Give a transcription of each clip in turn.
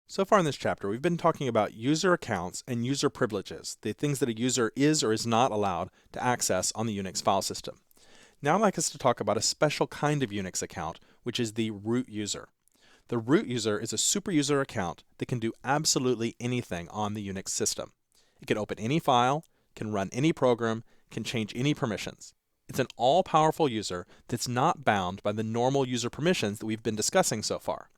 So far in this chapter, we've been talking about user accounts and user privileges, the things that a user is or is not allowed to access on the Unix file system. Now I'd like us to talk about a special kind of Unix account, which is the root user. The root user is a super user account that can do absolutely anything on the Unix system. It can open any file, can run any program, can change any permissions. It's an all-powerful user that's not bound by the normal user permissions that we've been discussing so far.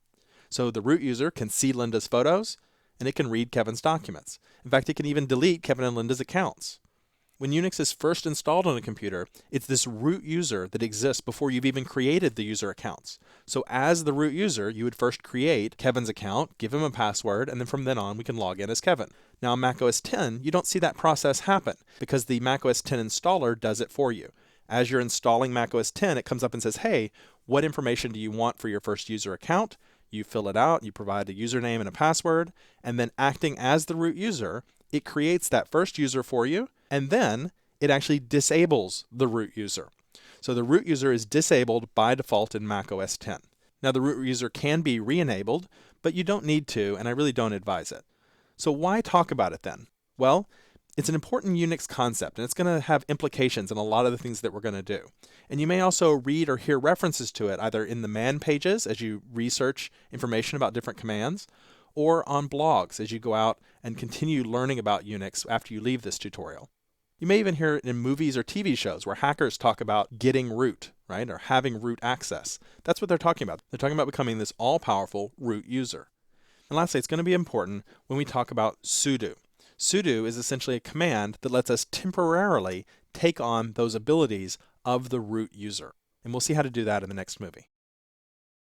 So the root user can see Linda's photos, and it can read Kevin's documents. In fact, it can even delete Kevin and Linda's accounts. When Unix is first installed on a computer, it's this root user that exists before you've even created the user accounts. So as the root user, you would first create Kevin's account, give him a password, and then from then on we can log in as Kevin. Now on Mac OS X, you don't see that process happen because the Mac OS X installer does it for you. As you're installing Mac OS X, it comes up and says, hey, what information do you want for your first user account? You fill it out, you provide a username and a password, and then acting as the root user, it creates that first user for you, and then it actually disables the root user. So the root user is disabled by default in Mac OS X. Now the root user can be re-enabled, but you don't need to, and I really don't advise it. So why talk about it then? Well, it's an important Unix concept, and it's going to have implications in a lot of the things that we're going to do. And you may also read or hear references to it either in the man pages as you research information about different commands, or on blogs as you go out and continue learning about Unix after you leave this tutorial. You may even hear it in movies or TV shows where hackers talk about getting root, right, or having root access. That's what they're talking about. They're talking about becoming this all-powerful root user. And lastly, it's going to be important when we talk about sudo. Sudo is essentially a command that lets us temporarily take on those abilities of the root user. And we'll see how to do that in the next movie.